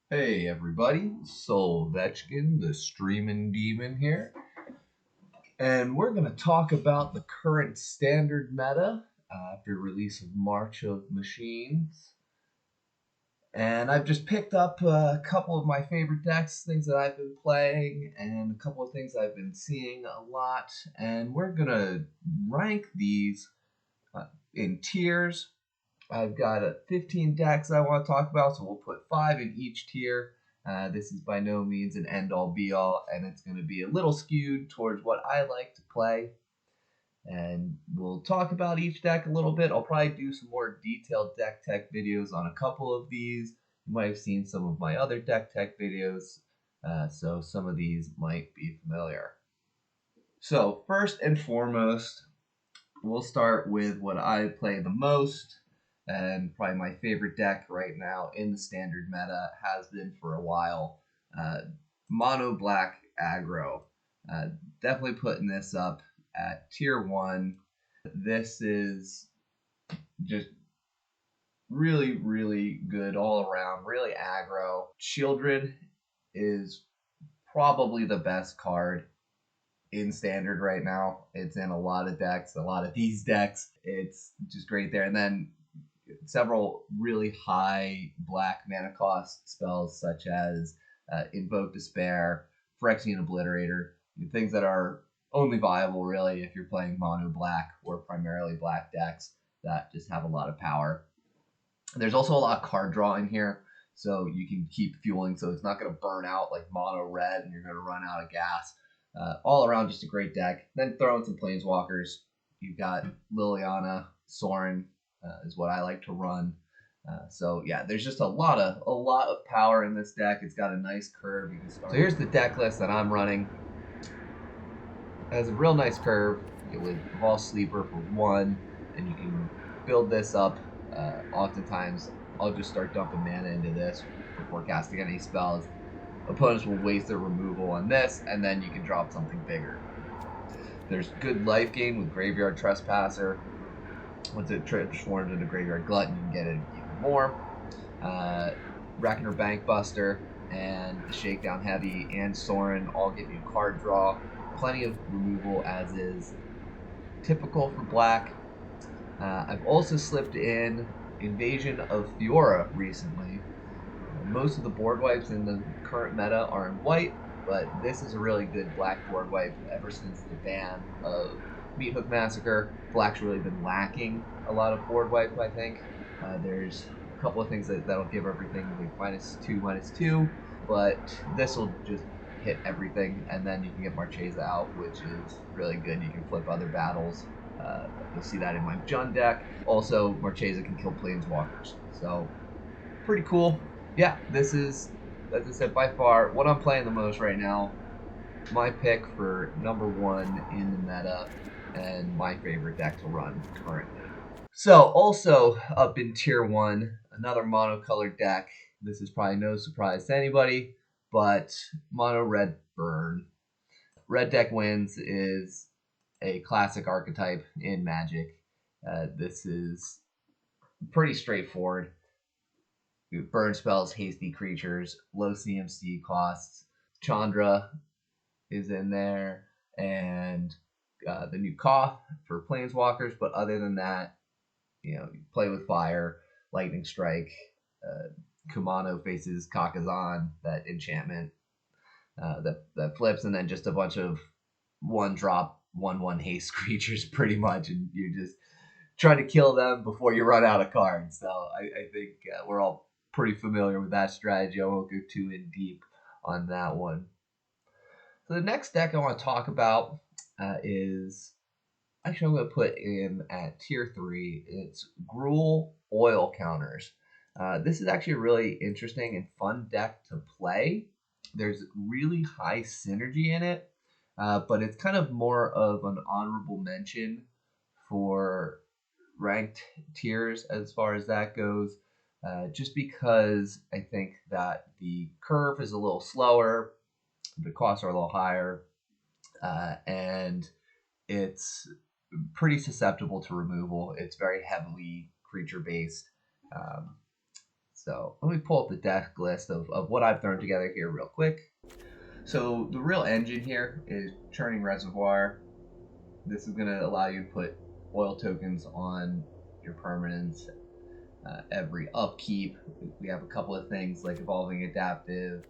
Hey everybody, Solvetchkin, the streaming demon here, and we're going to talk about the current standard meta after release of March of Machines. And I've just picked up a couple of my favorite decks, things that I've been playing, and a couple of things I've been seeing a lot. And we're going to rank these in tiers. I've got 15 decks I want to talk about, so we'll put 5 in each tier. This is by no means an end-all be-all, and it's going to be a little skewed towards what I like to play. And we'll talk about each deck a little bit. I'll probably do some more detailed deck tech videos on a couple of these. You might have seen some of my other deck tech videos, so some of these might be familiar. So first and foremost, we'll start with what I play the most, and probably my favorite deck right now in the standard meta has been for a while. Mono Black Aggro. Definitely putting this up at tier 1. This is just really, really good all around, really aggro. Shieldred is probably the best card in standard right now. It's in a lot of decks, a lot of these decks. It's just great there. And then several really high black mana cost spells such as Invoke Despair, Phyrexian Obliterator, things that are only viable really if you're playing mono black or primarily black decks that just have a lot of power. There's also a lot of card draw in here, so you can keep fueling, so it's not going to burn out like mono red and you're going to run out of gas. All around, just a great deck. Then throw in some Planeswalkers. You've got Liliana, Sorin is what I like to run. So yeah, there's just a lot of power in this deck. It's got a nice curve. You can start. So here's the deck list that I'm running. It has a real nice curve with Vault Sleeper for 1, and you can build this up. Oftentimes, I'll just start dumping mana into this before casting any spells. Opponents will waste their removal on this, and then you can drop something bigger. There's good life gain with Graveyard Trespasser. Once it transforms into Graveyard Glutton, you can get it even more. Reckoner Bankbuster and the Shakedown Heavy and Sorin all get you card draw. Plenty of removal as is typical for black. I've also slipped in Invasion of Fiora recently. Most of the board wipes in the current meta are in white, but this is a really good black board wipe. Ever since the ban of Meathook Massacre, black's really been lacking a lot of board wipe, I think. There's a couple of things that'll give everything like -2/-2, but this will just hit everything, and then you can get Marchesa out, which is really good. You can flip other battles. You'll see that in my Jund deck. Also, Marchesa can kill Planeswalkers, so pretty cool. Yeah, this is, as I said, by far what I'm playing the most right now. My pick for number 1 in the meta, and my favorite deck to run currently. So, also up in tier 1, another monocolored deck. This is probably no surprise to anybody, but mono red burn. Red deck wins is a classic archetype in Magic. This is pretty straightforward. Burn spells, hasty creatures, low CMC costs. Chandra is in there, and the new Koth for Planeswalkers. But other than that, you play with fire, lightning strike. Kumano faces Kakazan, that enchantment that flips, and then just a bunch of 1-drop 1/1 haste creatures, pretty much, and you just try to kill them before you run out of cards. So I think we're all pretty familiar with that strategy. I won't go too in deep on that one. So the next deck I want to talk about is, actually I'm going to put in at tier 3. It's Gruul Oil Counters. This is actually a really interesting and fun deck to play. There's really high synergy in it, but it's kind of more of an honorable mention for ranked tiers as far as that goes, just because I think that the curve is a little slower, the costs are a little higher, and it's pretty susceptible to removal. It's very heavily creature based. So let me pull up the deck list of what I've thrown together here real quick. So the real engine here is Churning Reservoir. This is going to allow you to put oil tokens on your permanents every upkeep. We have a couple of things like Evolving Adaptive,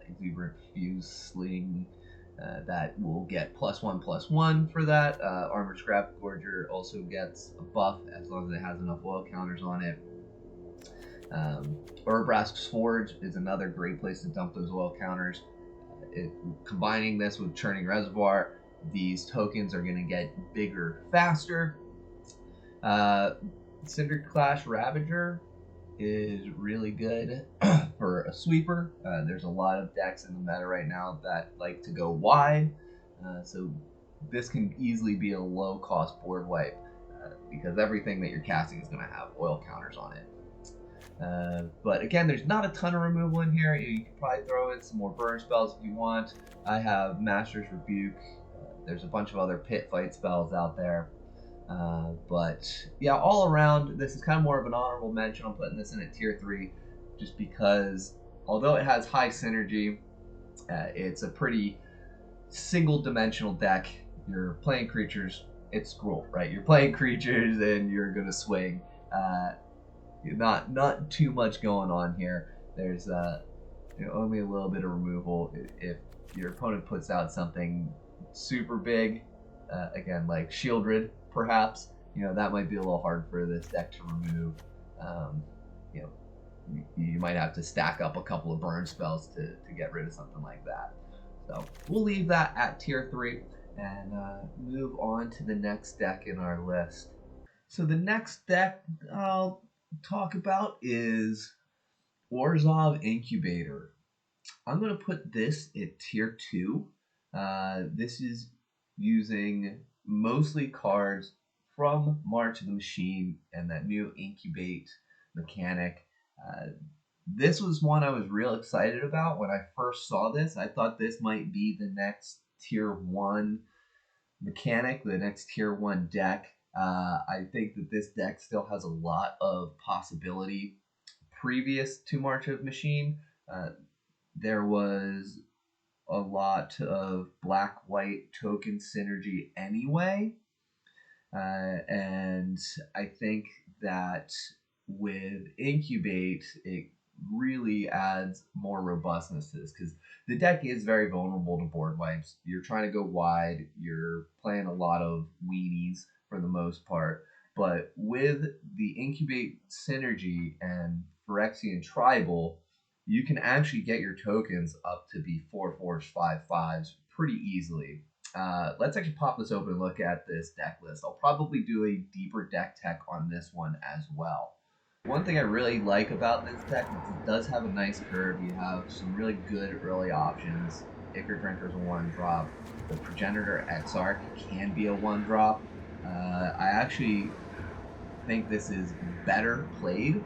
Exuberant Fuse Sling, that will get +1/+1 for that. Armored Scrap Gorger also gets a buff as long as it has enough oil counters on it. Urabrask's Forge is another great place to dump those oil counters. Combining this with Churning Reservoir, these tokens are going to get bigger faster. Cinder Clash Ravager is really good for a sweeper. There's a lot of decks in the meta right now that like to go wide, so this can easily be a low cost board wipe because everything that you're casting is going to have oil counters on it. But again, there's not a ton of removal in here. You can probably throw in some more burn spells if you want. I have Master's Rebuke. There's a bunch of other pit fight spells out there. But yeah, all around, this is kind of more of an honorable mention. I'm putting this in at tier 3 just because although it has high synergy, it's a pretty single-dimensional deck. You're playing creatures, it's Gruul, right? You're playing creatures and you're going to swing. Not too much going on here. There's only a little bit of removal if your opponent puts out something super big, again like Shieldred perhaps. That might be a little hard for this deck to remove. You might have to stack up a couple of burn spells to get rid of something like that. So we'll leave that at tier 3 and move on to the next deck in our list. So the next deck I'll talk about is Orzhov Incubator. I'm going to put this at tier 2. This is using mostly cards from March of the Machine and that new Incubate mechanic. This was one I was real excited about when I first saw this. I thought this might be the next tier 1 mechanic, the next tier 1 deck. I think that this deck still has a lot of possibility. Previous to March of Machine, there was a lot of black-white token synergy anyway. And I think that with Incubate, it really adds more robustness to this because the deck is very vulnerable to board wipes. You're trying to go wide, you're playing a lot of weenies for the most part, but with the Incubate synergy and Phyrexian Tribal, you can actually get your tokens up to be 4/4s, 5/5s pretty easily. Let's actually pop this open and look at this deck list. I'll probably do a deeper deck tech on this one as well. One thing I really like about this deck is it does have a nice curve. You have some really good early options. Ichor Drinker's a 1-drop. The Progenitor Exarch can be a 1-drop. I actually think this is better played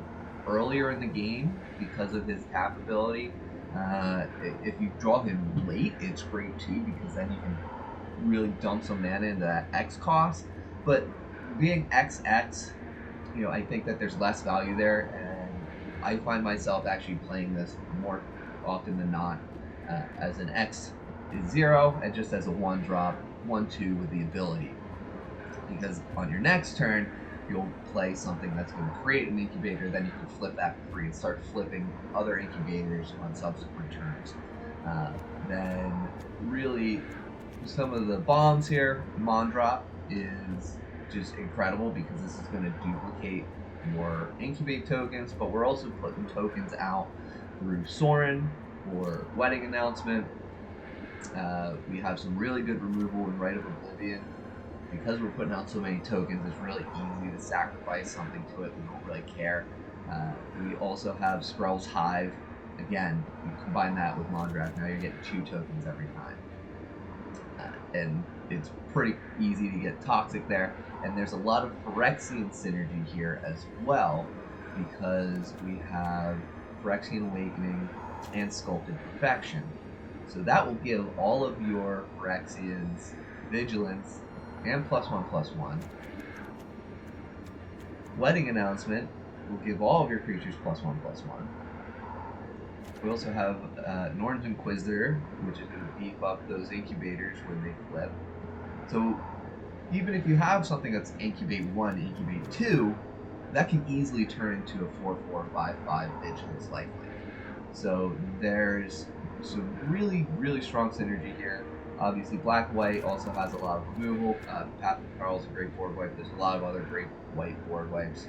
earlier in the game because of his tap ability. If you draw him late, it's great too because then you can really dump some mana into that X cost. But being XX, I think that there's less value there, and I find myself actually playing this more often than not as an X0 and just as a 1-drop, 1/2 with the ability. Because on your next turn, you'll play something that's going to create an incubator, then you can flip that for free and start flipping other incubators on subsequent turns. Then really, some of the bombs here, Mondrop is just incredible because this is going to duplicate your incubate tokens, but we're also putting tokens out through Sorin or Wedding Announcement. We have some really good removal in Rite of Oblivion. Because we're putting out so many tokens, it's really easy to sacrifice something to it. We don't really care. We also have Skrell's Hive. Again, you combine that with Mondraft, now you're getting 2 tokens every time. And it's pretty easy to get toxic there. And there's a lot of Phyrexian synergy here as well, because we have Phyrexian Awakening and Sculpted Perfection. So that will give all of your Phyrexians Vigilance and +1/+1. Wedding Announcement will give all of your creatures +1/+1. We also have Norn's Inquisitor, which is going to beef up those incubators when they flip. So even if you have something that's incubate 1, incubate 2, that can easily turn into a 4/4/5/5 vigilance lifelink. So there's some really, really strong synergy here. Obviously, Black White also has a lot of removal. Path of Peril is a great board wipe. There's a lot of other great white board wipes.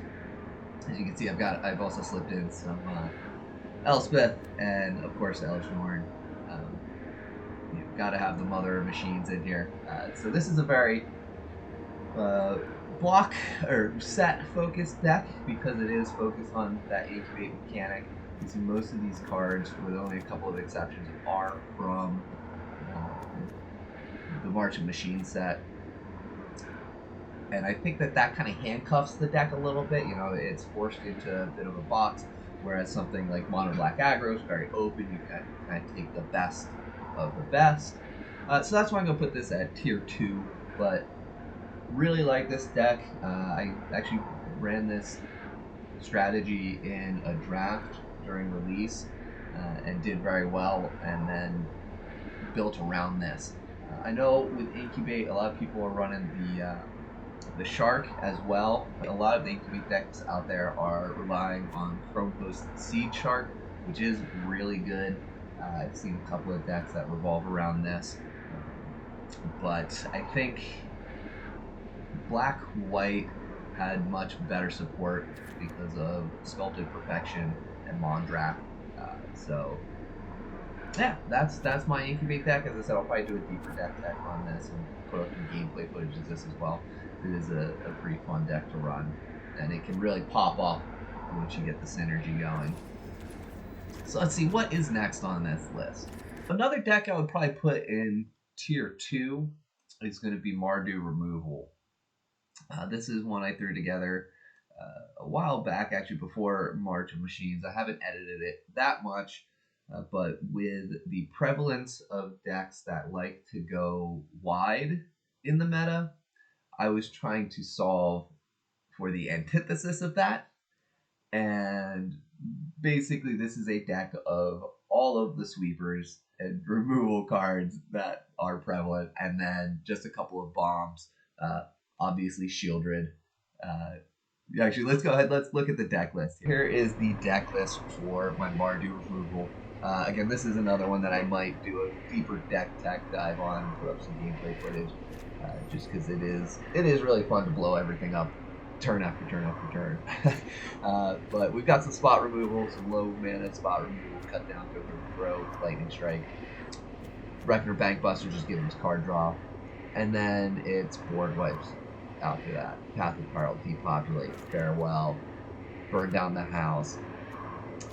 As you can see, I've also slipped in some Elspeth and of course Elish Norn. You've got to have the mother of machines in here. So this is a very block or set focused deck because it is focused on that incubate mechanic. You see most of these cards, with only a couple of exceptions, are from the March of Machines set. And I think that kind of handcuffs the deck a little bit. You know, it's forced into a bit of a box, whereas something like Mono Black Aggro is very open. You can kind of take the best of the best. So that's why I'm going to put this at tier 2. But really like this deck. I actually ran this strategy in a draft during release and did very well, and then built around this. I know with Incubate, a lot of people are running the Shark as well. A lot of the Incubate decks out there are relying on Chrome Post Seed Shark, which is really good. I've seen a couple of decks that revolve around this, but I think Black White had much better support because of Sculpted Perfection and Mondrak. So yeah, that's my Incubate deck. As I said, I'll probably do a deeper deck tech on this and put up some gameplay footage of this as well. It is a pretty fun deck to run, and it can really pop off once you get the synergy going. So let's see, what is next on this list? Another deck I would probably put in tier 2 is going to be Mardu Removal. This is one I threw together a while back, actually before March of Machines. I haven't edited it that much, but with the prevalence of decks that like to go wide in the meta, I was trying to solve for the antithesis of that. And basically, this is a deck of all of the sweepers and removal cards that are prevalent, and then just a couple of bombs. Obviously, Shieldred. Actually, let's go ahead. Let's look at the deck list. Here is the deck list for my Mardu removal. Again, this is another one that I might do a deeper deck tech dive on and put up some gameplay footage, just because it is really fun to blow everything up turn after turn after turn. But we've got some spot removal, some low mana spot removal, cut down, go throw, lightning strike, Reckoner Bankbuster, just giving us card draw, and then it's board wipes after that. Path of Peril, depopulate, farewell, burn down the house,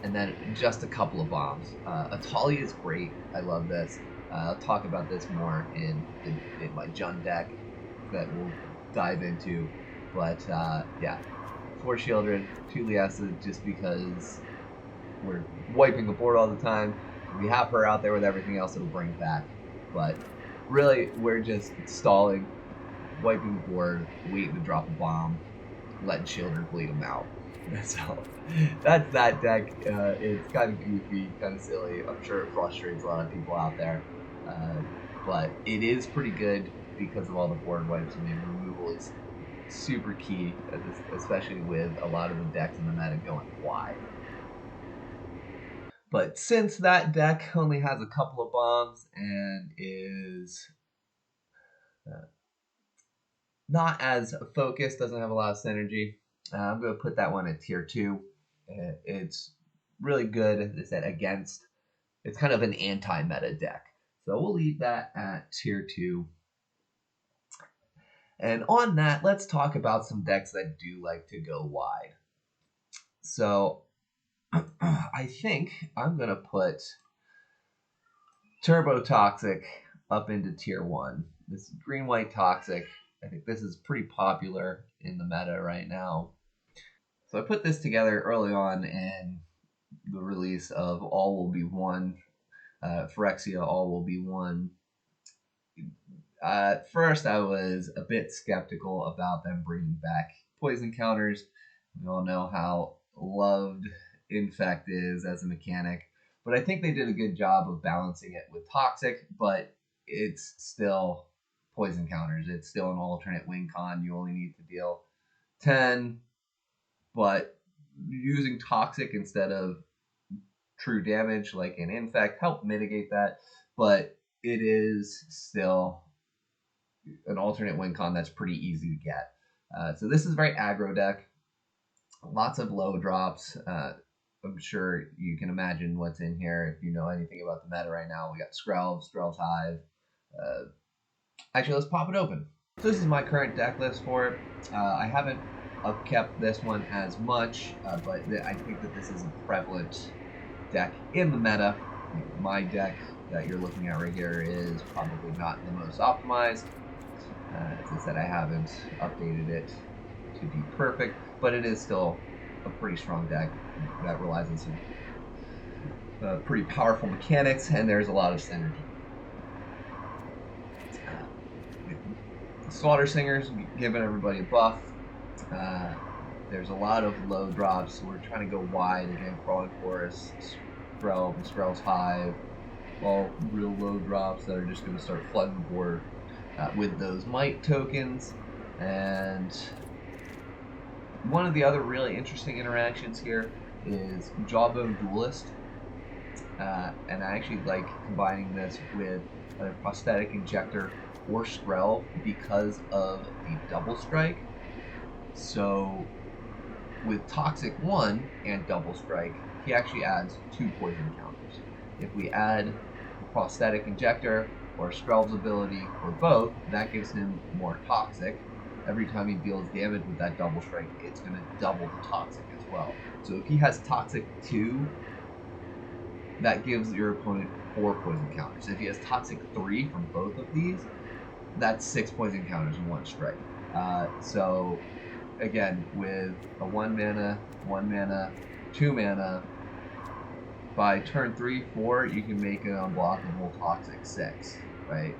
and then just a couple of bombs. Atalia is great. I love this. I'll talk about this more in my Jund deck that we'll dive into. But yeah, 4 Shieldred, 2 Liesa, just because we're wiping the board all the time. We have her out there with everything else it'll bring back. But really, we're just stalling, wiping the board, waiting to drop a bomb, letting Shieldred bleed them out. So that's that deck. It's kind of goofy, kind of silly. I'm sure it frustrates a lot of people out there. But it is pretty good because of all the board wipes. I mean, removal is super key, especially with a lot of the decks in the meta going wide. But since that deck only has a couple of bombs and is not as focused, doesn't have a lot of synergy, I'm going to put that one at tier 2. It's really good, as I said, against, it's kind of an anti-meta deck. So we'll leave that at tier 2. And on that, let's talk about some decks that do like to go wide. So I think I'm going to put Turbo Toxic up into tier 1. This green-white Toxic, I think this is pretty popular in the meta right now. So I put this together early on in the release of All Will Be One, Phyrexia All Will Be One. At first, I was a bit skeptical about them bringing back poison counters. We all know how loved Infect is as a mechanic, But I think they did a good job of balancing it with Toxic, but it's still poison counters. It's still an alternate win con. You only need to deal 10, but using Toxic instead of true damage like an Infect help mitigate that, but it is still an alternate win con that's pretty easy to get. So this is a very aggro deck. Lots of low drops. I'm sure you can imagine what's in here if you know anything about the meta right now. We got Skrelv's Hive. Actually, let's pop it open. So this is my current deck list for it. I haven't upkept this one as much, but I think that this is a prevalent deck in the meta. My deck that you're looking at right here is probably not the most optimized. As I said, I haven't updated it to be perfect, but it is still a pretty strong deck that relies on some pretty powerful mechanics, and there's a lot of synergy. Slaughter Singer's giving everybody a buff. There's a lot of low drops, so we're trying to go wide. Again, Crawling Forest, Skrelv's Hive, all real low drops that are just going to start flooding the board with those might tokens. And one of the other really interesting interactions here is Jawbone Duelist. And I actually like combining this with either Prosthetic Injector or Skrelv because of the double strike. So with Toxic 1 and double strike, he actually adds 2 poison counters. If we add Prosthetic Injector or Skrelv's ability or both, that gives him more Toxic. Every time he deals damage with that double strike, it's going to double the Toxic as well. So if he has Toxic 2, that gives your opponent 4 poison counters. If he has Toxic 3 from both of these, that's 6 poison counters in 1 strike. So again, with a 1 mana, 2 mana, by turn 3, 4, you can make an unblockable Toxic 6, right?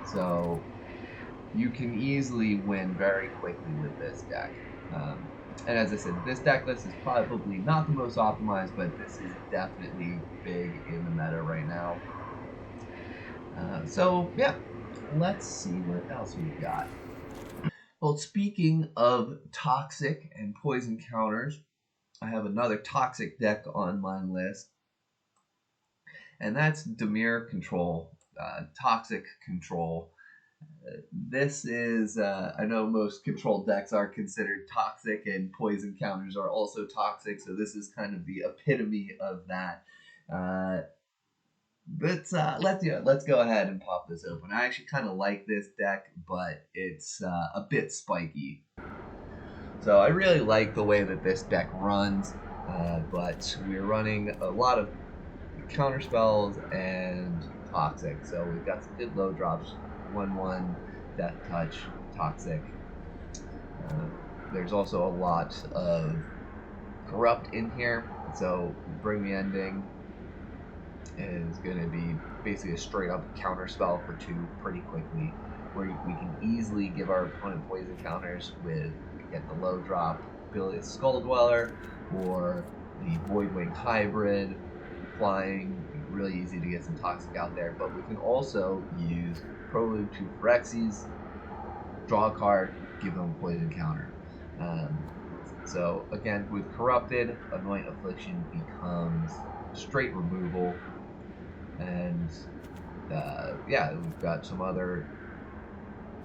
So you can easily win very quickly with this deck. And as I said, this deck list is probably not the most optimized, but this is definitely big in the meta right now. So yeah, let's see what else we've got. Well, speaking of Toxic and poison counters, I have another Toxic deck on my list, and that's Dimir Control, Toxic Control. This is, I know most control decks are considered toxic and poison counters are also toxic, so this is kind of the epitome of that. Let's go ahead and pop this open. I actually kind of like this deck, but it's a bit spiky. So I really like the way that this deck runs, but we're running a lot of counter spells and toxic. So we've got some good low drops. 1/1, Death Touch, Toxic. There's also a lot of Corrupt in here, so Bring the Ending is going to be basically a straight up counter spell for 2 pretty quickly, where we can easily give our opponent poison counters with, get the low drop ability Skull Dweller, or the Voidwing Hybrid, flying, really easy to get some Toxic out there, but we can also use Prelude to Phyrexi's, draw a card, give them a poison counter. So again, with Corrupted, Anoint Affliction becomes straight removal, and yeah, we've got some other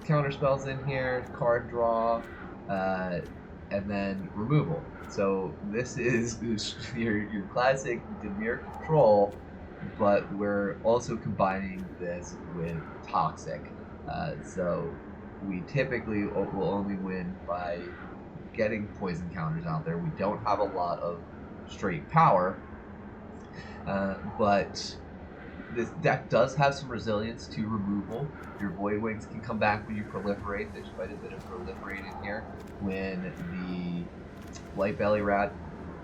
counter spells in here, card draw, and then removal. So this is your classic Dimir Control, but we're also combining this with Toxic. So we typically will only win by getting poison counters out there. We don't have a lot of straight power, but this deck does have some resilience to removal. Your Void Wings can come back when you proliferate. There's quite a bit of proliferate in here. When the Light Belly Rat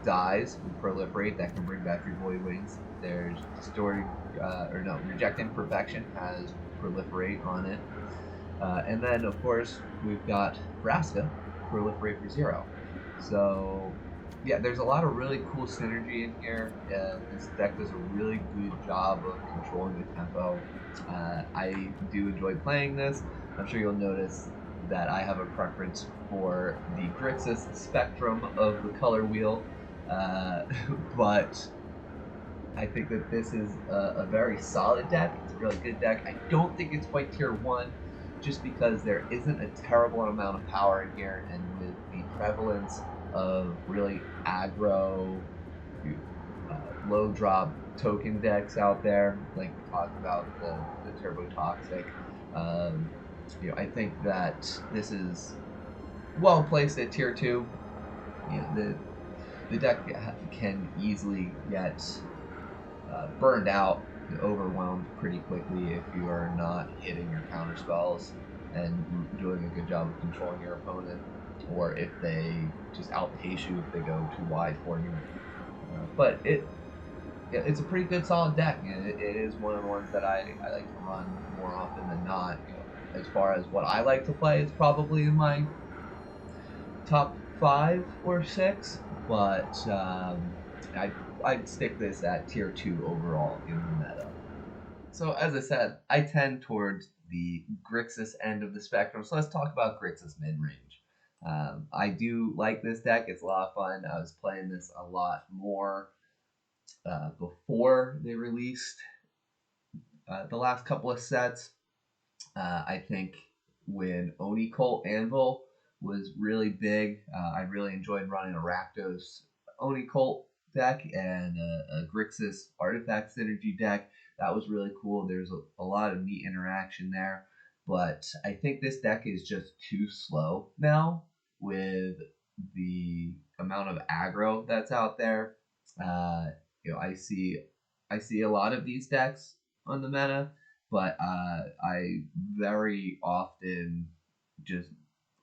dies with proliferate, that can bring back your Void Wings. There's Reject Imperfection has proliferate on it. And then, of course, we've got Vraska, proliferate for 0. So yeah, there's a lot of really cool synergy in here. This deck does a really good job of controlling the tempo. I do enjoy playing this. I'm sure you'll notice that I have a preference for the Grixis spectrum of the color wheel, uh, but I think that this is a very solid deck. It's a really good deck. I don't think it's quite tier 1 just because there isn't a terrible amount of power in here, and with the prevalence of really aggro, low drop token decks out there, like we talked about the Turbo Toxic, um, I think that this is well placed at tier 2. The deck can easily get burned out, overwhelmed pretty quickly if you are not hitting your counter spells and doing a good job of controlling your opponent, or if they just outpace you if they go too wide for you. But it's a pretty good solid deck. It is one of the ones that I like to run more often than not. As far as what I like to play, it's probably in my top 5 or 6, but I I'd stick this at tier 2 overall in the meta. So as I said, I tend towards the Grixis end of the spectrum. So let's talk about Grixis mid range. I do like this deck. It's a lot of fun. I was playing this a lot more before they released the last couple of sets. I think when Oni Cult Anvil was really big, I really enjoyed running a Rakdos Oni Cult deck and a Grixis Artifact Synergy deck. That was really cool. There's a lot of neat interaction there. But I think this deck is just too slow now with the amount of aggro that's out there. Uh, I see a lot of these decks on the meta, but I very often just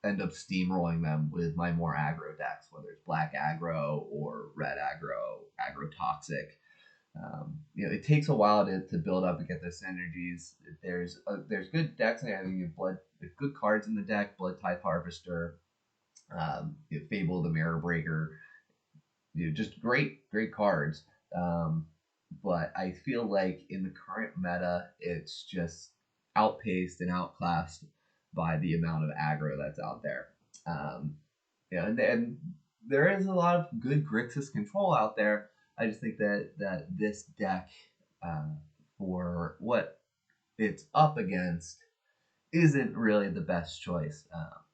end up steamrolling them with my more aggro decks, whether it's black aggro or red aggro, aggro toxic. It takes a while to build up and get those synergies. There's good decks. I mean, there's good cards in the deck. Blood Tithe Harvester, Fable the Mirror Breaker, just great cards. But I feel like in the current meta, it's just outpaced and outclassed by the amount of aggro that's out there. Um, and there is a lot of good Grixis control out there. I just think that this deck, uh, for what it's up against, isn't really the best choice.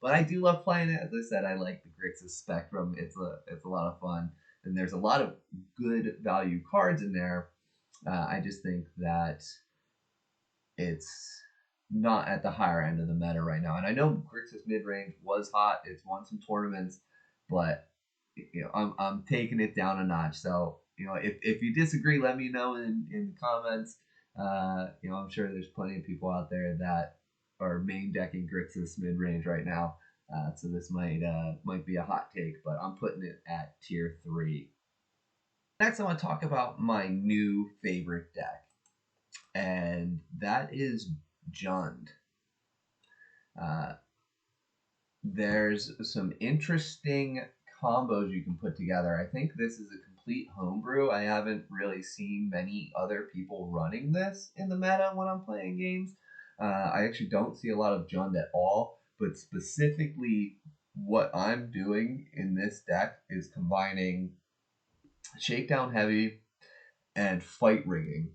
But I do love playing it. As I said, I like the Grixis Spectrum. It's a lot of fun, and there's a lot of good value cards in there. I just think that it's not at the higher end of the meta right now. And I know Grixis mid range was hot. It's won some tournaments, but I'm taking it down a notch. So if you disagree, let me know in the comments. I'm sure there's plenty of people out there that are main decking Grixis mid range right now. So this might be a hot take, but I'm putting it at tier 3. Next, I want to talk about my new favorite deck, and that is Jund. Uh, there's some interesting combos you can put together. I think this is a complete homebrew. I haven't really seen many other people running this in the meta when I'm playing games. I actually don't see a lot of Jund at all, but specifically what I'm doing in this deck is combining Shakedown Heavy and Fight Rigging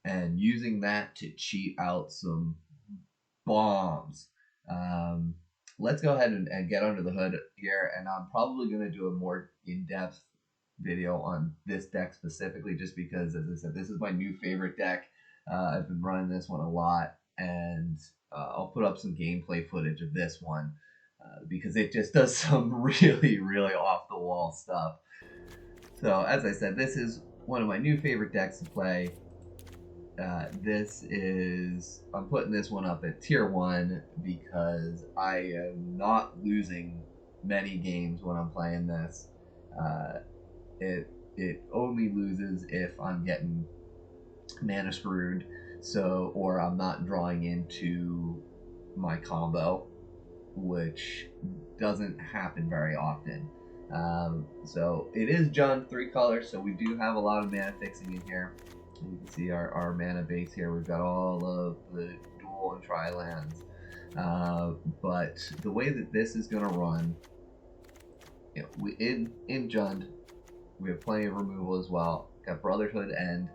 and using that to cheat out some bombs. Um, let's go ahead and get under the hood here, and I'm probably going to do a more in-depth video on this deck specifically, just because, as I said, this is my new favorite deck. I've been running this one a lot, and I'll put up some gameplay footage of this one because it just does some really off-the-wall stuff. So, as I said, this is one of my new favorite decks to play. I'm putting this one up at tier 1 because I am not losing many games when I'm playing this. Uh, it only loses if I'm getting mana screwed, or I'm not drawing into my combo, which doesn't happen very often. So it is Jund 3 colors, so we do have a lot of mana fixing in here. You can see our mana base here. We've got all of the dual and tri lands. But the way that this is going to run, in Jund, we have plenty of removal as well. Got Brotherhood End,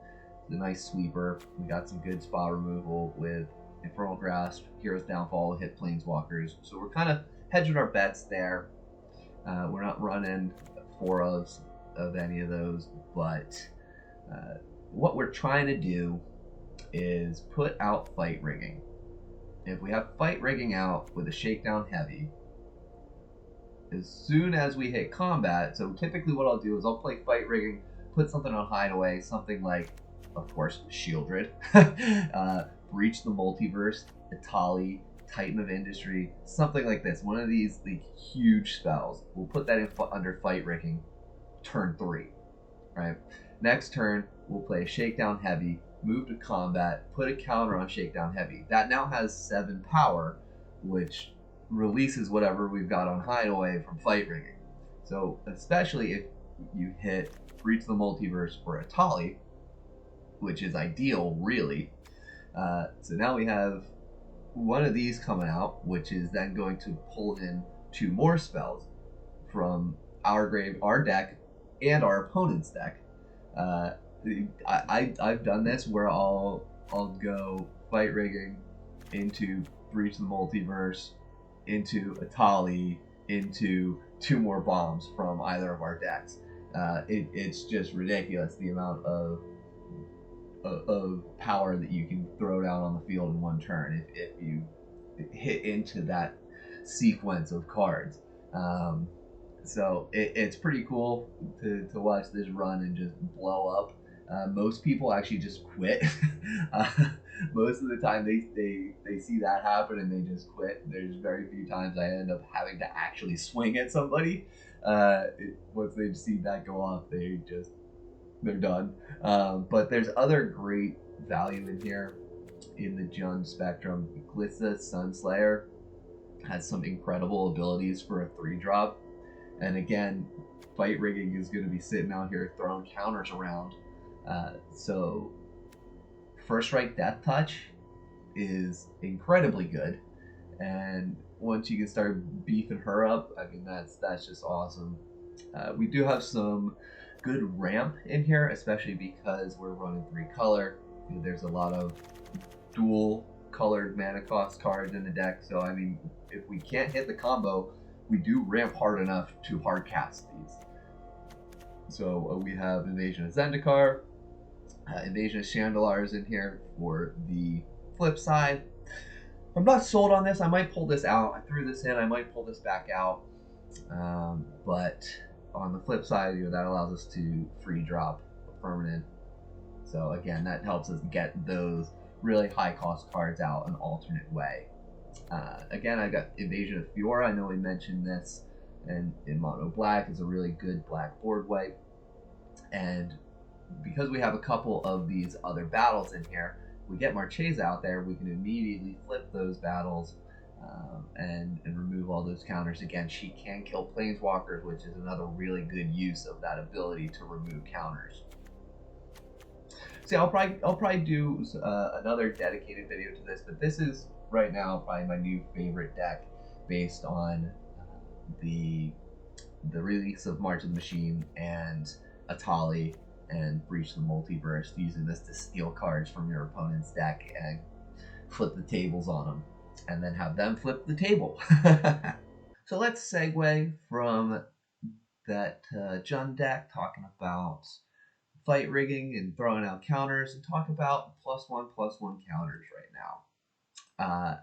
the nice sweeper. We got some good spot removal with Infernal Grasp, Hero's Downfall, hit Planeswalkers. So we're kind of hedging our bets there. We're not running four of any of those, but what we're trying to do is put out Fight Rigging. If we have Fight Rigging out with a Shakedown Heavy, as soon as we hit combat, so typically what I'll do is I'll play Fight Rigging, put something on Hideaway, something like, of course, Shieldred, Breach the Multiverse, Itali, Titan of Industry, something like this. One of these huge spells. We'll put that in under Fight Rigging, turn 3, right? Next turn, we'll play a Shakedown Heavy, move to combat, put a counter on Shakedown Heavy. That now has 7 power, which releases whatever we've got on Hideaway from Fight Rigging. So especially if you hit Breach the Multiverse or Itali, which is ideal, really. So now we have one of these coming out, which is then going to pull in 2 more spells from our deck, and our opponent's deck. I've done this where I'll go Fight Rigging into Breach the Multiverse, into Itali, into 2 more bombs from either of our decks. It's just ridiculous the amount of power that you can throw down on the field in one turn if you hit into that sequence of cards. So it's pretty cool to watch this run and just blow up. Most people actually just quit. Most of the time they see that happen and they just quit. There's very few times I end up having to actually swing at somebody. Once they see that go off, they're done. But there's other great value in here in the Jund spectrum. Glissa Sunslayer has some incredible abilities for a 3-drop. And again, Fight Rigging is going to be sitting out here throwing counters around. So First Strike Death Touch is incredibly good. And once you can start beefing her up, I mean, that's just awesome. We do have some good ramp in here, especially because we're running 3 color. There's a lot of dual colored mana cost cards in the deck. So, I mean, if we can't hit the combo, we do ramp hard enough to hard cast these. So we have Invasion of Zendikar, Invasion of Chandalar is in here for the flip side. I'm not sold on this. I might pull this out. I threw this in. I might pull this back out. But on the flip side, that allows us to free drop a permanent. So again, that helps us get those really high cost cards out an alternate way. Again, I got Invasion of Fiora. I know we mentioned this, and in Mono Black is a really good black board wipe. And because we have a couple of these other battles in here, we get Marchesa out there, we can immediately flip those battles and remove all those counters. Again, she can kill Planeswalkers, which is another really good use of that ability to remove counters. So I'll probably do another dedicated video to this, but this is right now probably my new favorite deck based on the release of March of the Machine and Itali and Breach the Multiverse, using this to steal cards from your opponent's deck and flip the tables on them, and then have them flip the table. So let's segue from that Jund deck, talking about Fight Rigging and throwing out counters, and talk about +1/+1 counters right now.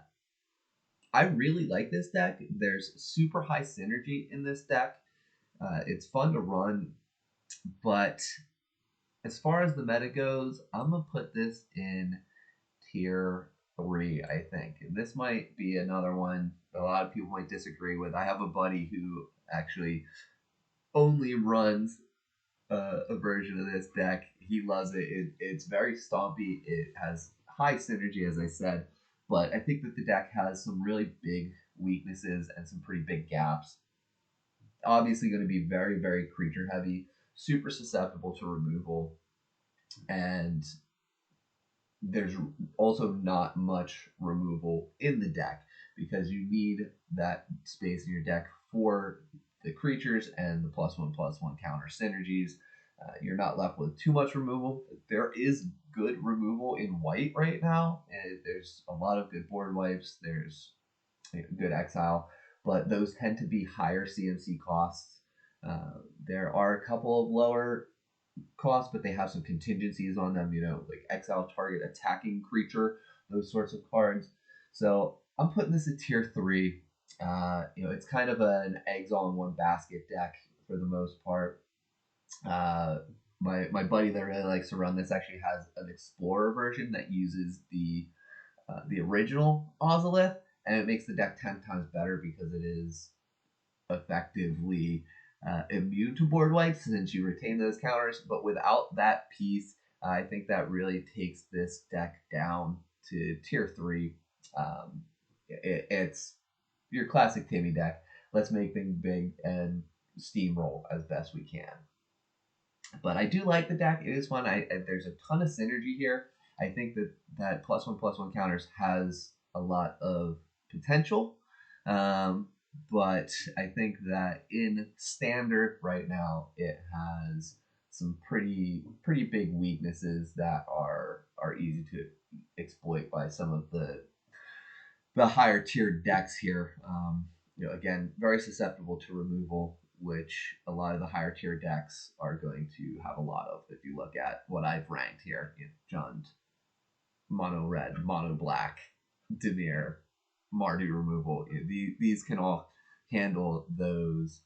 I really like this deck. There's super high synergy in this deck. It's fun to run, but as far as the meta goes, I'm going to put this in tier 3, I think. And this might be another one that a lot of people might disagree with. I have a buddy who actually only runs a version of this deck. He loves it. It's very stompy. It has high synergy, as I said. But I think that the deck has some really big weaknesses and some pretty big gaps. Obviously going to be very, very creature heavy, super susceptible to removal, and there's also not much removal in the deck because you need that space in your deck for the creatures and the +1/+1 counter synergies. You're not left with too much removal. There is good removal in white right now, and there's a lot of good board wipes. There's good exile, but those tend to be higher CMC costs. There are a couple of lower cost, but they have some contingencies on them, like exile target attacking creature, those sorts of cards. So I'm putting this at tier 3. It's kind of an eggs all in one basket deck for the most part. My buddy that really likes to run this actually has an explorer version that uses the original Ozolith, and it makes the deck 10 times better because it is effectively immune to board wipes since you retain those counters. But without that piece, I think that really takes this deck down to tier 3. It's your classic Timmy deck. Let's make things big and steamroll as best we can. But I do like the deck. It is fun. There's a ton of synergy here. I think that +1/+1 counters has a lot of potential. But I think that in standard right now, it has some pretty big weaknesses that are easy to exploit by some of the higher tier decks here. Again, very susceptible to removal, which a lot of the higher tier decks are going to have a lot of. If you look at what I've ranked here, Jund, mono red, mono black, Dimir, Mardu removal. These can all handle those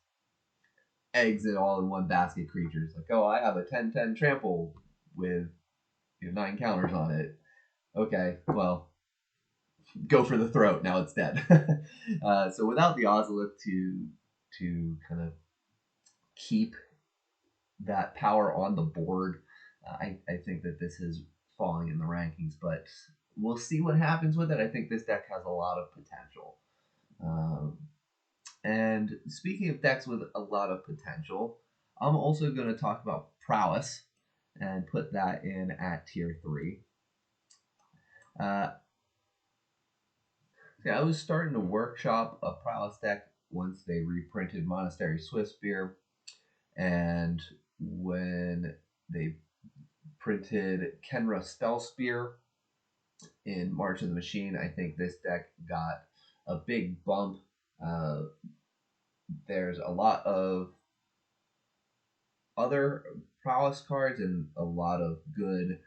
eggs it all in one basket creatures. Like, oh, I have a 10/10 trample with 9 counters on it. Okay, well, go for the throat. Now it's dead. So without the Ozolith to kind of keep that power on the board, I think that this is falling in the rankings. But we'll see what happens with it. I think this deck has a lot of potential. And speaking of decks with a lot of potential, I'm also going to talk about Prowess and put that in at tier 3. I was starting to workshop a Prowess deck once they reprinted Monastery Swiftspear, and when they printed Kenra Spellspear in March of the Machine, I think this deck got a big bump. There's a lot of other Prowess cards and a lot of good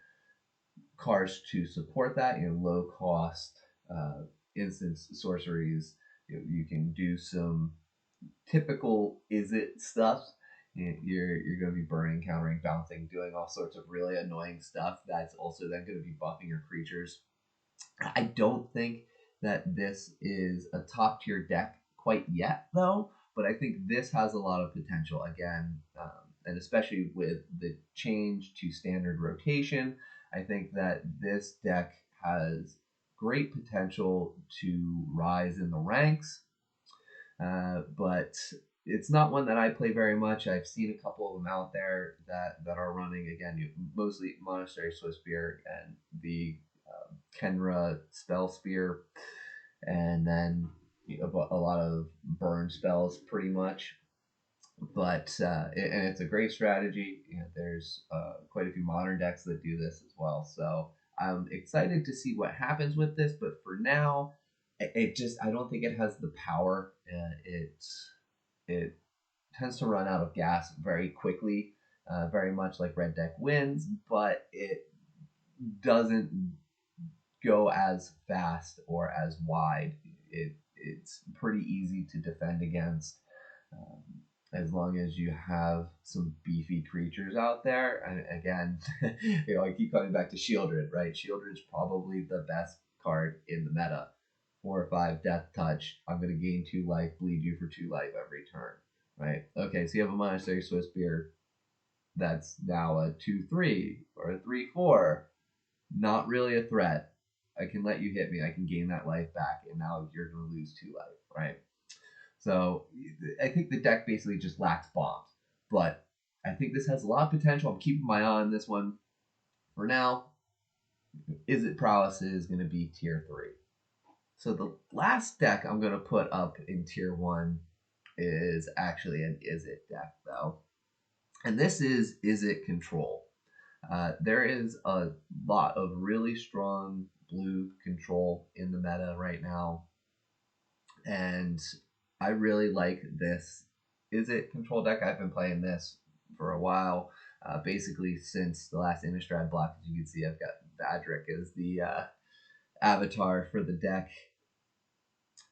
cards to support that. Low cost instance sorceries. You can do some typical is it stuff. You're going to be burning, countering, bouncing, doing all sorts of really annoying stuff. That's also then going to be buffing your creatures. I don't think that this is a top tier deck quite yet, though. But I think this has a lot of potential again, and especially with the change to standard rotation. I think that this deck has great potential to rise in the ranks, but it's not one that I play very much. I've seen a couple of them out there that are running, again, mostly Monastery Swiftspear and the Kenra Spellspear, and then a lot of burn spells pretty much. But and it's a great strategy. There's quite a few modern decks that do this as well. So I'm excited to see what happens with this. But for now, I don't think it has the power. It tends to run out of gas very quickly, very much like Red Deck wins, but it doesn't go as fast or as wide. It's pretty easy to defend against, as long as you have some beefy creatures out there. And again, I keep coming back to Shieldred, right? Shieldred's probably the best card in the meta. 4 or 5 death touch. I'm going to gain 2 life, bleed you for 2 life every turn, right? Okay, so you have a Monastery Swiftspear that's now a 2/3 or a 3/4. Not really a threat. I can let you hit me. I can gain that life back, and now you're going to lose 2 life, right? So I think the deck basically just lacks bombs. But I think this has a lot of potential. I'm keeping my eye on this one. For now, Izzet Prowess is going to be tier 3. So the last deck I'm going to put up in tier 1 is actually an Izzet deck, though. And this is Izzet Control. There is a lot of really strong blue control in the meta right now. And I really like this Izzet Control deck. I've been playing this for a while. Basically, since the last Innistrad block, as you can see, I've got Vadric as the avatar for the deck.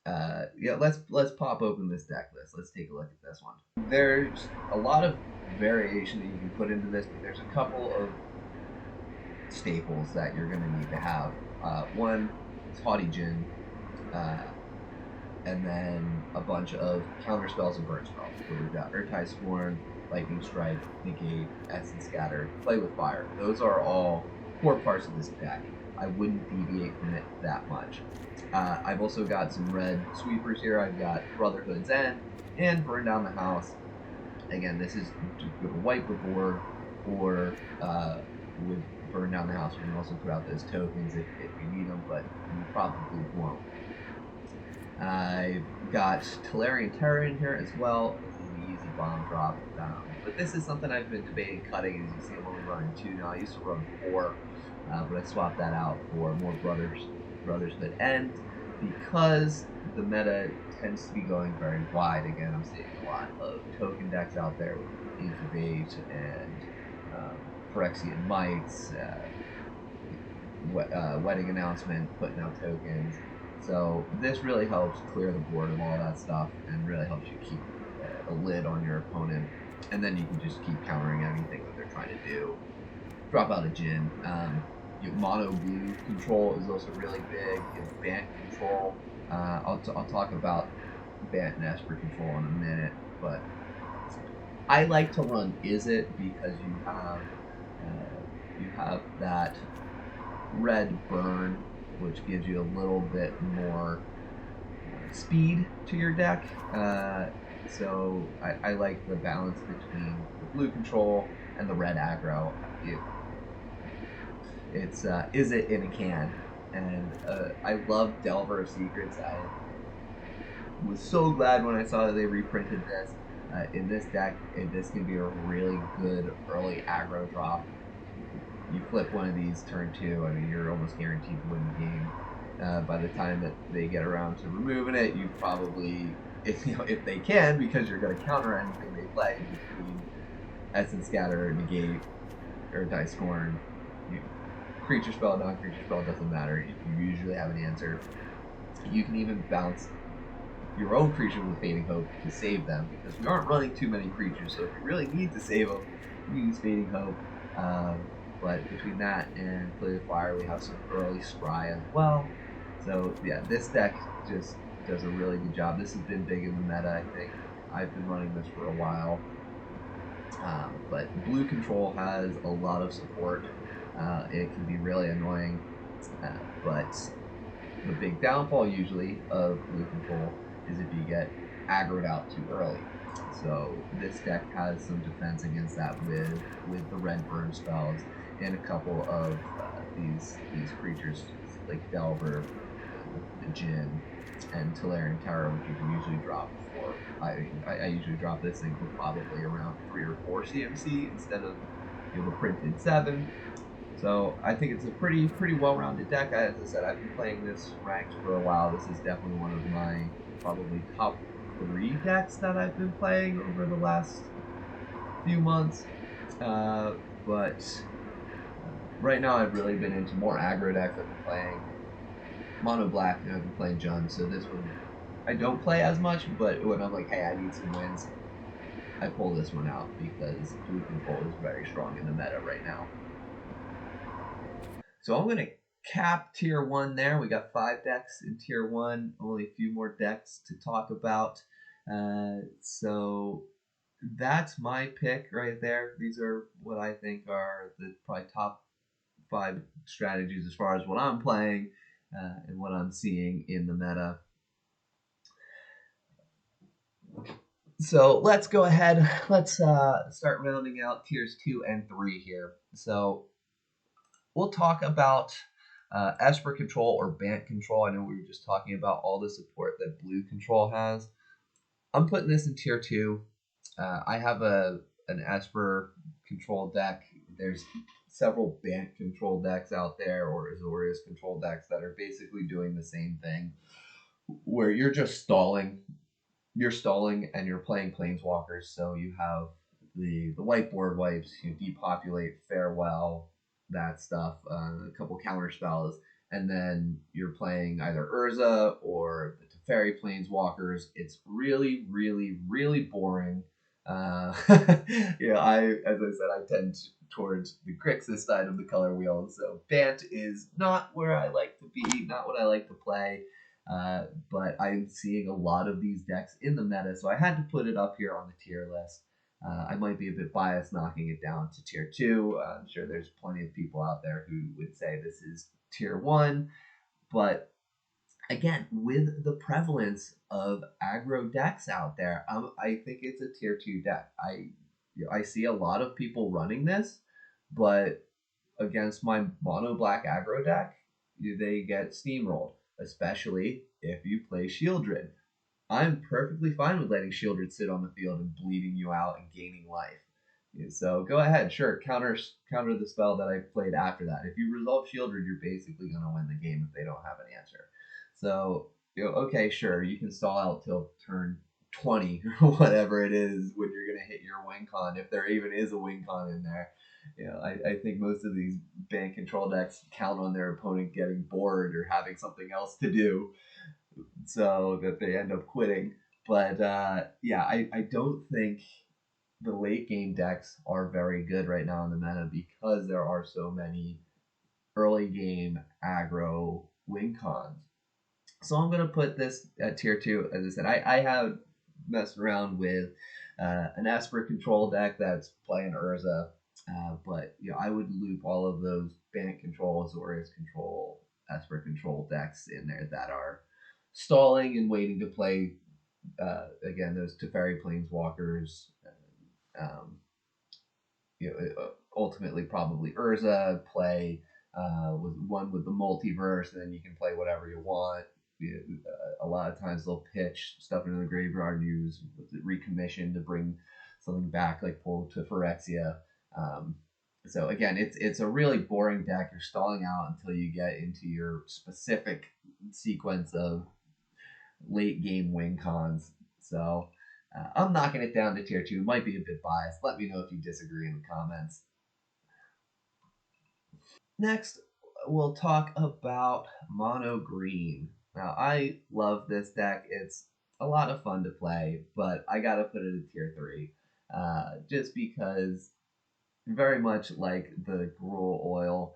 Yeah, let's pop open this deck list. Let's take a look at this one. There's a lot of variation that you can put into this, but there's a couple of staples that you're going to need to have. One is Haughty Djinn, and then a bunch of counter spells and burn spells. So we've got Urtai Scorn, Lightning Strike, Negate, Essence Scatter, Play with Fire. Those are all core parts of this deck. I wouldn't deviate from it that much. I've also got some red sweepers here. I've got Brotherhood's End and Burn Down the House. Again, this is to wipe the board or with Burn Down the House. You can also put out those tokens if you need them, but you probably won't. I've got Tolarian Terror in here as well. This is an easy bomb drop. But this is something I've been debating cutting. As you see, I'm only running 2 now. I used to run 4, but I swapped that out for more Brotherhood End because the meta tends to be going very wide. Again, I'm seeing a lot of token decks out there with Incubate and Phyrexian Mites, Wedding Announcement, putting out tokens. So this really helps clear the board of all that stuff and really helps you keep a lid on your opponent. And then you can just keep countering anything that they're trying to do. Drop out a Djinn. Mono blue control is also really big. Bant control. I'll talk about Bant and Esper control in a minute, but I like to run Izzet because you have that red burn, which gives you a little bit more speed to your deck. So I like the balance between the blue control and the red aggro. It's Izzet in a can, and I love Delver of Secrets. I was so glad when I saw that they reprinted this in this deck. This can be a really good early aggro drop. You flip one of these turn 2, I mean, you're almost guaranteed to win the game. By the time that they get around to removing it, you probably, if they can, because you're going to counter anything they play between Essence Scatter, Negate, or Dice Scorn. Creature spell, non-creature spell, doesn't matter. You usually have an answer. You can even bounce your own creatures with Fading Hope to save them, because we aren't running too many creatures, so if you really need to save them, use Fading Hope. But between that and Play with Fire, we have some early Scry as well. So yeah, this deck just does a really good job. This has been big in the meta, I think. I've been running this for a while. But blue control has a lot of support. It can be really annoying, but the big downfall usually of blue control is if you get aggroed out too early. So this deck has some defense against that with the red burn spells and a couple of these creatures like Delver, the Djinn, and Tolarian Terror, which you can usually drop for. I usually drop this thing for probably around 3 or 4 CMC instead of the printed 7. So I think it's a pretty well-rounded deck. As I said, I've been playing this ranked for a while. This is definitely one of my probably top 3 decks that I've been playing over the last few months. But right now I've really been into more aggro decks. I've been playing Mono Black and I've been playing Jund. So this one I don't play as much, but when I'm like, hey, I need some wins, I pull this one out because blue control is very strong in the meta right now. So I'm going to cap tier 1 there. We got 5 decks in tier 1, only a few more decks to talk about. So that's my pick right there. These are what I think are the probably top 5 strategies as far as what I'm playing and what I'm seeing in the meta. So let's go ahead. Let's start rounding out tiers 2 and 3 here. So we'll talk about Esper control or Bant control. I know we were just talking about all the support that blue control has. I'm putting this in tier 2. I have an Esper control deck. There's several Bant control decks out there or Azorius control decks that are basically doing the same thing, where you're just stalling. You're stalling and you're playing planeswalkers. So you have the whiteboard wipes, you depopulate, farewell, that stuff, a couple counter spells, and then you're playing either Urza or the Teferi planeswalkers. It's really, really, really boring. Uh, as I said, I tend towards the Grixis side of the color wheel, so Bant is not where I like to be, not what I like to play. But I'm seeing a lot of these decks in the meta, so I had to put it up here on the tier list. I might be a bit biased knocking it down to tier 2. I'm sure there's plenty of people out there who would say this is tier 1. But again, with the prevalence of aggro decks out there, I think it's a tier 2 deck. I see a lot of people running this, but against my mono black aggro deck, they get steamrolled, especially if you play Shieldred. I'm perfectly fine with letting Shieldred sit on the field and bleeding you out and gaining life. Yeah, so go ahead, sure, counter the spell that I played after that. If you resolve Shieldred, you're basically going to win the game if they don't have an answer. So, okay, sure, you can stall out till turn 20 or whatever it is when you're going to hit your win con, if there even is a win con in there. I think most of these Bant control decks count on their opponent getting bored or having something else to do, so that they end up quitting. But yeah, I don't think the late game decks are very good right now in the meta because there are so many early game aggro win cons. So I'm gonna put this at tier 2. As I said, I have messed around with an Esper control deck that's playing Urza, but I would loop all of those Bant control, Azorius control, Esper control decks in there that are stalling and waiting to play. Again, those Teferi planeswalkers. Um, ultimately probably Urza, play with one with the multiverse, and then you can play whatever you want. A lot of times they'll pitch stuff into the graveyard, use recommission to bring something back, like pull to Phyrexia. So again, it's a really boring deck. You're stalling out until you get into your specific sequence of late game win cons. So I'm knocking it down to tier 2. Might be a bit biased. Let me know if you disagree in the comments. Next, we'll talk about Mono Green. Now, I love this deck. It's a lot of fun to play, but I gotta put it in tier 3. Just because, very much like the Gruul Oil,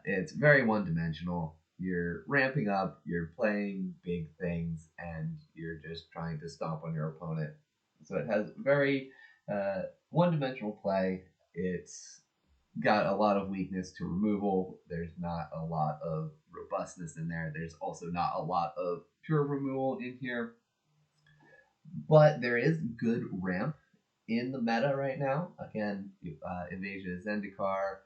it's very one dimensional. You're ramping up, you're playing big things, and you're just trying to stomp on your opponent. So it has very one dimensional play. It's got a lot of weakness to removal. There's not a lot of robustness in there. There's also not a lot of pure removal in here. But there is good ramp in the meta right now. Again, Invasion of Zendikar,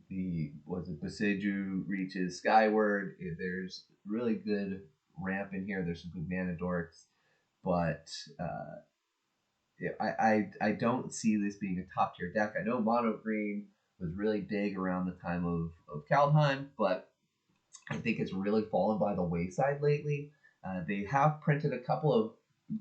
the was it Boseiju reaches Skyward. There's really good ramp in here. There's some good mana dorks, but I don't see this being a top tier deck. I know Mono Green was really big around the time of Kaldheim, but I think it's really fallen by the wayside lately. They have printed a couple of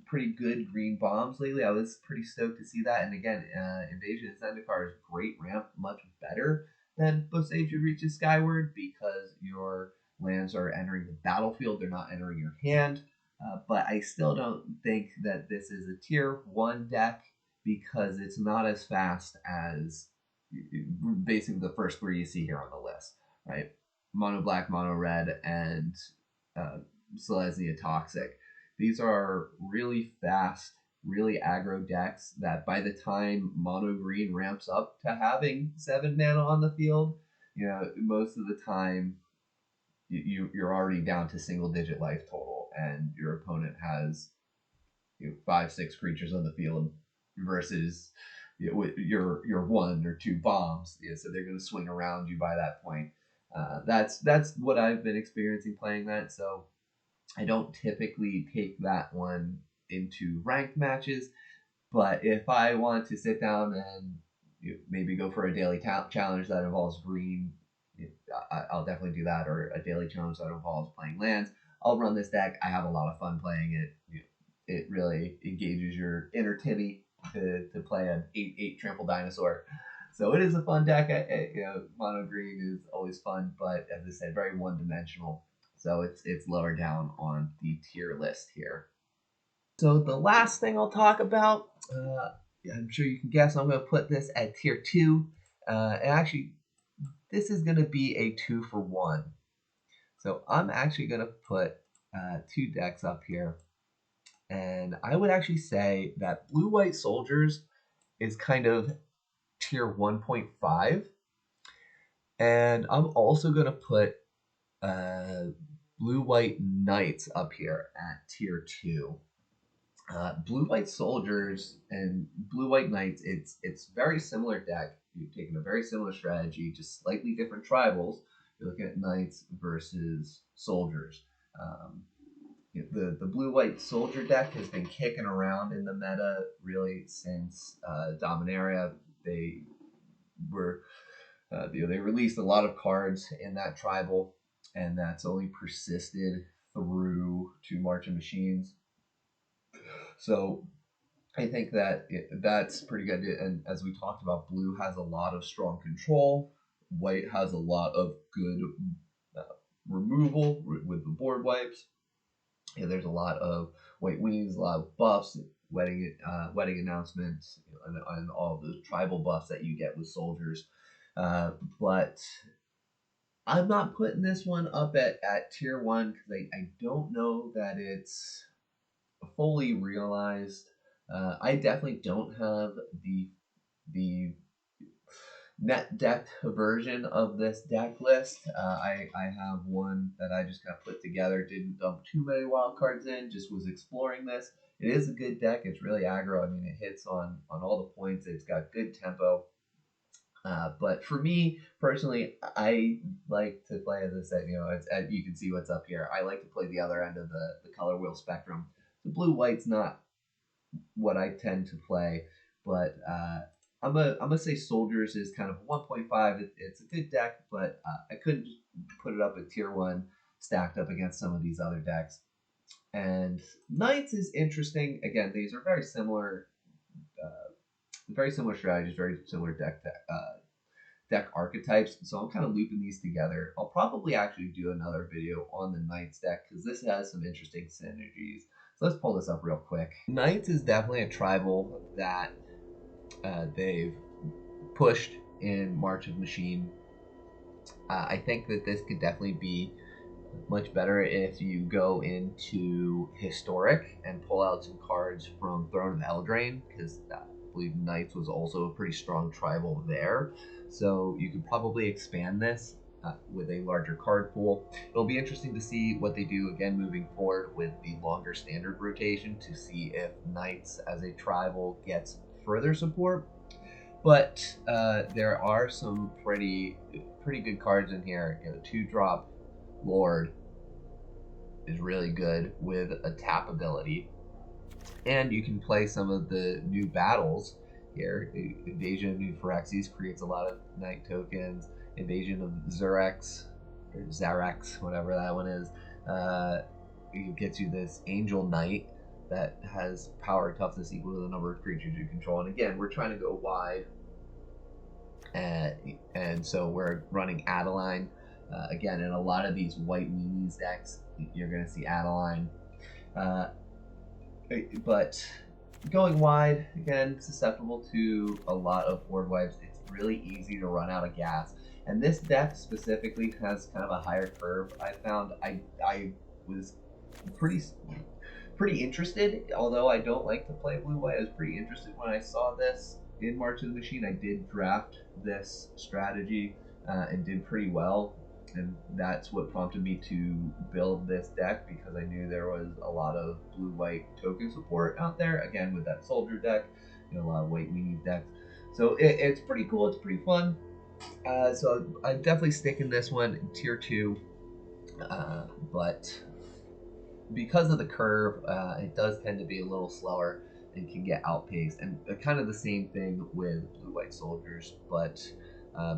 pretty good green bombs lately. I was pretty stoked to see that. And again, Invasion of Zendikar is great ramp, much better than Boseiju Reaches Skyward because your lands are entering the battlefield, they're not entering your hand. But I still don't think that this is a tier 1 deck because it's not as fast as basically the first 3 you see here on the list, right? Mono Black, Mono Red, and uh, Selesnya Toxic. These are really fast, really aggro decks that by the time Mono Green ramps up to having 7 mana on the field, most of the time you're already down to single digit life total, and your opponent has 5, 6 creatures on the field versus your 1 or 2 bombs. So they're going to swing around you by that point. That's what I've been experiencing playing that. So I don't typically take that one into ranked matches, but if I want to sit down and maybe go for a daily challenge that involves green, I'll definitely do that, or a daily challenge that involves playing lands. I'll run this deck. I have a lot of fun playing it. It really engages your inner Timmy to play an 8/8 trample dinosaur. So it is a fun deck. Mono green is always fun, but as I said, very one dimensional. So it's lower down on the tier list here. So the last thing I'll talk about, I'm sure you can guess, I'm going to put this at tier 2. And actually, this is going to be a 2 for 1. So I'm actually going to put 2 decks up here. And I would actually say that Blue-White Soldiers is kind of tier 1.5. And I'm also going to put Blue-White Knights up here at tier 2. Blue-White Soldiers and Blue-White Knights, it's very similar deck. You've taken a very similar strategy, just slightly different tribals. You're looking at Knights versus Soldiers. The Blue-White Soldier deck has been kicking around in the meta really since Dominaria. They were they released a lot of cards in that tribal, and that's only persisted through to March of Machines. So I think that that's pretty good. And as we talked about, blue has a lot of strong control. White has a lot of good removal with the board wipes. There's a lot of white wings, a lot of buffs, wedding announcements, and all of the tribal buffs that you get with soldiers. But I'm not putting this one up at tier 1 because I don't know that it's fully realized. I definitely don't have the net deck version of this deck list. I have one that I just kind of put together, didn't dump too many wild cards in, just was exploring this. It is a good deck. It's really aggro. I mean, it hits on all the points. It's got good tempo. But for me personally, I like to play, as I said, you can see what's up here. I like to play the other end of the color wheel spectrum. The blue-white's not what I tend to play, but I'm gonna say Soldiers is kind of 1.5. It's a good deck, but I couldn't just put it up at tier 1 stacked up against some of these other decks. And Knights is interesting. Again, these are very similar strategies, very similar deck archetypes. So I'm kind of looping these together. I'll probably actually do another video on the Knights deck because this has some interesting synergies. So let's pull this up real quick. Knights is definitely a tribal that they've pushed in March of Machine. I think that this could definitely be much better if you go into Historic and pull out some cards from Throne of Eldraine, because I believe Knights was also a pretty strong tribal there. So you could probably expand this with a larger card pool. It'll be interesting to see what they do again moving forward with the longer standard rotation to see if Knights as a tribal gets further support. But there are some pretty good cards in here. The 2-drop Lord is really good with a tap ability, and you can play some of the new battles here. Invasion of New Phyrexia creates a lot of Knight tokens. Invasion of Zurex, or Zarex, whatever that one is, it gets you this Angel Knight that has power toughness equal to the number of creatures you control. And again, we're trying to go wide, and so we're running Adeline. Again, in a lot of these white weenies decks, you're going to see Adeline. But going wide, again, susceptible to a lot of board wipes. It's really easy to run out of gas. And this deck specifically has kind of a higher curve. I found I was pretty interested, although I don't like to play blue-white. I was pretty interested when I saw this in March of the Machine. I did draft this strategy and did pretty well. and that's what prompted me to build this deck, because I knew there was a lot of blue-white token support out there. Again, with that soldier deck, a lot of white weenie decks. So it's pretty cool. It's pretty fun. So I definitely stick in this one, tier 2. But because of the curve, it does tend to be a little slower and can get outpaced. And kind of the same thing with blue white soldiers, but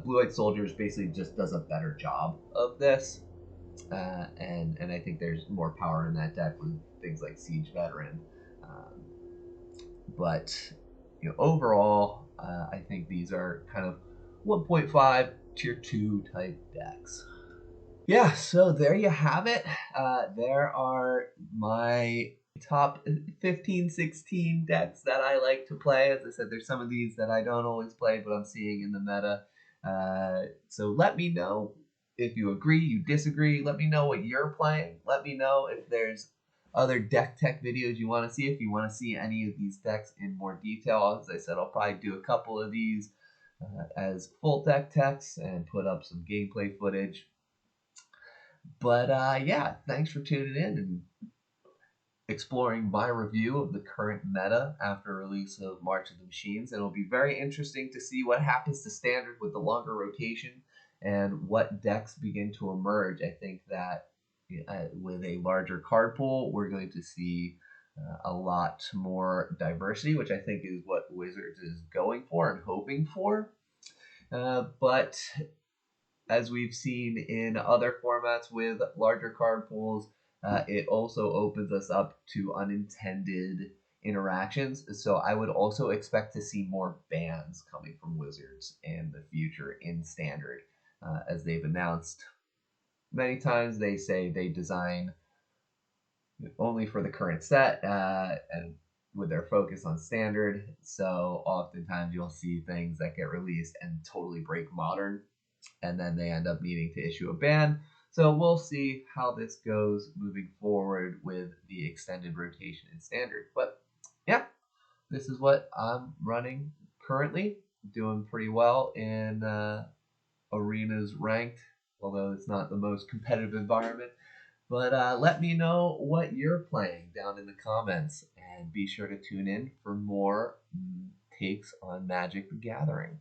blue white soldiers basically just does a better job of this. And I think there's more power in that deck with things like Siege Veteran. Um, but overall, I think these are kind of 1.5 tier 2 type decks. Yeah, so there you have it. There are my top 15, 16 decks that I like to play. As I said, there's some of these that I don't always play, but I'm seeing in the meta. So let me know if you agree, you disagree. Let me know what you're playing. Let me know if there's other deck tech videos you want to see. If you want to see any of these decks in more detail, as I said, I'll probably do a couple of these as full deck techs and put up some gameplay footage. But yeah, thanks for tuning in and exploring my review of the current meta after release of March of the Machines. And it'll be very interesting to see what happens to Standard with the longer rotation and what decks begin to emerge. I think that with a larger card pool, we're going to see a lot more diversity, which I think is what Wizards is going for and hoping for. But as we've seen in other formats with larger card pools, it also opens us up to unintended interactions. So I would also expect to see more bans coming from Wizards in the future in Standard. As they've announced many times, they say they design only for the current set and with their focus on Standard. So oftentimes you'll see things that get released and totally break Modern, and then they end up needing to issue a ban. So we'll see how this goes moving forward with the extended rotation in Standard. But yeah, this is what I'm running currently. Doing pretty well in arenas ranked, although it's not the most competitive environment. But let me know what you're playing down in the comments, and be sure to tune in for more takes on Magic the Gathering.